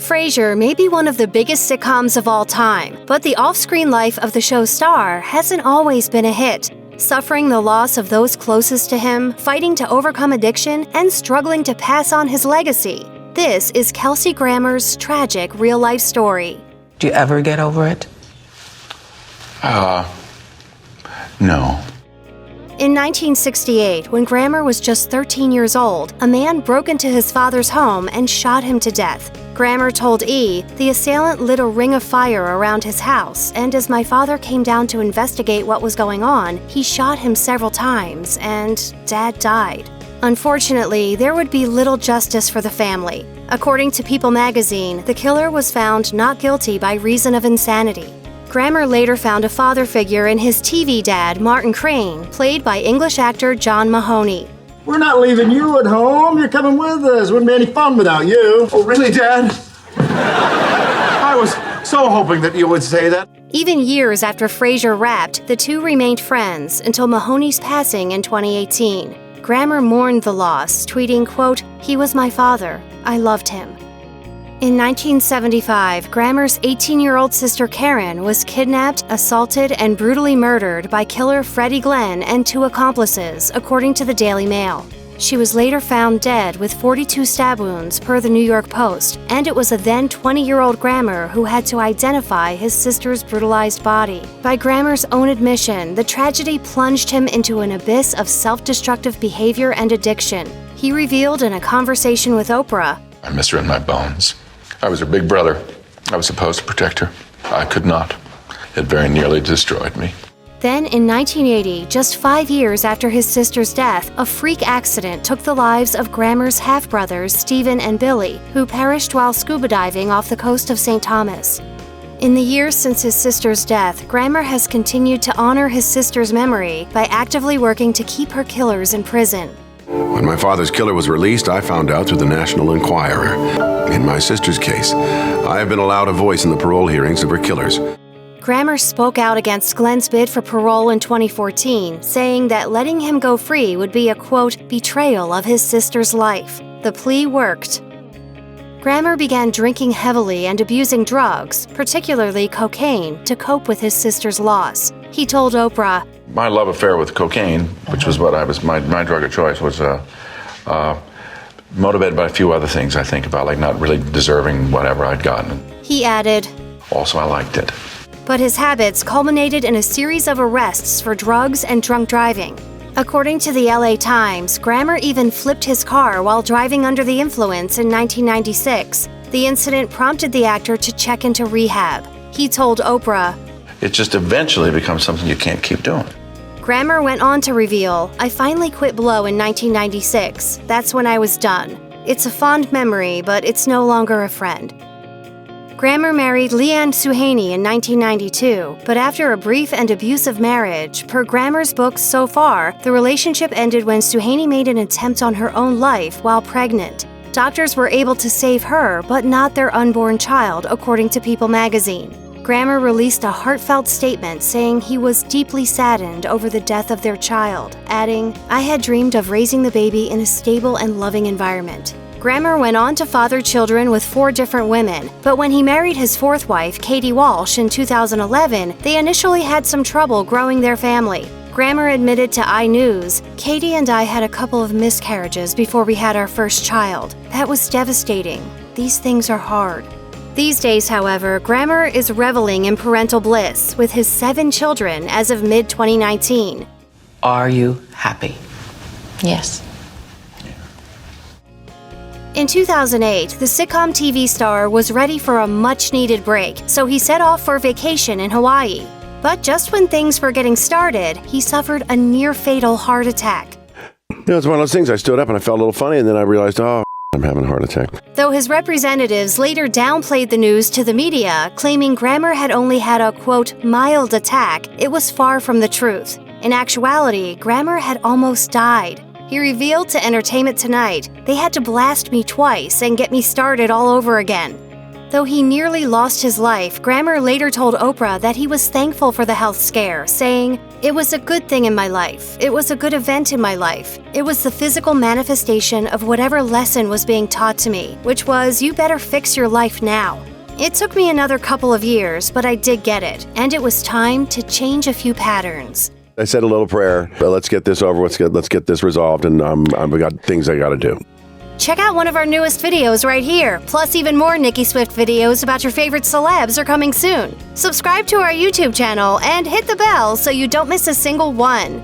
Frasier may be one of the biggest sitcoms of all time, but the off-screen life of the show's star hasn't always been a hit. Suffering the loss of those closest to him, fighting to overcome addiction, and struggling to pass on his legacy. This is Kelsey Grammer's tragic real-life story. Do you ever get over it? No. In 1968, when Grammer was just 13 years old, a man broke into his father's home and shot him to death. Grammer told E! The assailant lit a ring of fire around his house, and as my father came down to investigate what was going on, he shot him several times, and Dad died. Unfortunately, there would be little justice for the family. According to People magazine, the killer was found not guilty by reason of insanity. Grammer later found a father figure in his TV dad, Martin Crane, played by English actor John Mahoney. We're not leaving you at home. You're coming with us. Wouldn't be any fun without you. Oh, really, Dad? I was so hoping that you would say that. Even years after Frasier wrapped, the two remained friends until Mahoney's passing in 2018. Grammer mourned the loss, tweeting, quote, "He was my father. I loved him." In 1975, Grammer's 18-year-old sister Karen was kidnapped, assaulted, and brutally murdered by killer Freddie Glenn and two accomplices, according to the Daily Mail. She was later found dead with 42 stab wounds per the New York Post, and it was a then 20-year-old Grammer who had to identify his sister's brutalized body. By Grammer's own admission, the tragedy plunged him into an abyss of self-destructive behavior and addiction. He revealed in a conversation with Oprah, I miss her in my bones. I was her big brother. I was supposed to protect her. I could not. It very nearly destroyed me. Then, in 1980, just 5 years after his sister's death, a freak accident took the lives of Grammer's half-brothers, Stephen and Billy, who perished while scuba diving off the coast of St. Thomas. In the years since his sister's death, Grammer has continued to honor his sister's memory by actively working to keep her killers in prison. When my father's killer was released, I found out through the National Enquirer. In my sister's case, I have been allowed a voice in the parole hearings of her killers. Grammer spoke out against Glenn's bid for parole in 2014, saying that letting him go free would be a, quote, betrayal of his sister's life. The plea worked. Grammer began drinking heavily and abusing drugs, particularly cocaine, to cope with his sister's loss. He told Oprah, My love affair with cocaine, which was what my drug of choice, was motivated by a few other things I think about, like not really deserving whatever I'd gotten. He added, Also, I liked it. But his habits culminated in a series of arrests for drugs and drunk driving. According to the LA Times, Grammer even flipped his car while driving under the influence in 1996. The incident prompted the actor to check into rehab. He told Oprah, It just eventually becomes something you can't keep doing. Grammer went on to reveal, I finally quit blow in 1996. That's when I was done. It's a fond memory, but it's no longer a friend. Grammer married Leanne Suhaney in 1992, but after a brief and abusive marriage, per Grammer's books so far, the relationship ended when Suhaney made an attempt on her own life while pregnant. Doctors were able to save her, but not their unborn child, according to People magazine. Grammer released a heartfelt statement saying he was deeply saddened over the death of their child, adding, I had dreamed of raising the baby in a stable and loving environment. Grammer went on to father children with 4 different women, but when he married his 4th wife, Katie Walsh, in 2011, they initially had some trouble growing their family. Grammer admitted to iNews, Katie and I had a couple of miscarriages before we had our first child. That was devastating. These things are hard. These days, however, Grammer is reveling in parental bliss with his 7 children as of mid-2019. Are you happy? Yes. In 2008, the sitcom TV star was ready for a much-needed break, so he set off for vacation in Hawaii. But just when things were getting started, he suffered a near-fatal heart attack. It's one of those things. I stood up and I felt a little funny, and then I realized, I'm having a heart attack. Though his representatives later downplayed the news to the media, claiming Grammer had only had a, quote, mild attack, it was far from the truth. In actuality, Grammer had almost died. He revealed to Entertainment Tonight, they had to blast me twice and get me started all over again. Though he nearly lost his life, Grammer later told Oprah that he was thankful for the health scare, saying, It was a good thing in my life. It was a good event in my life. It was the physical manifestation of whatever lesson was being taught to me, which was, you better fix your life now. It took me another couple of years, but I did get it, and it was time to change a few patterns. I said a little prayer. Let's get this over. Let's get this resolved, and I've got things I got to do. Check out one of our newest videos right here. Plus, even more Nicki Swift videos about your favorite celebs are coming soon. Subscribe to our YouTube channel and hit the bell so you don't miss a single one.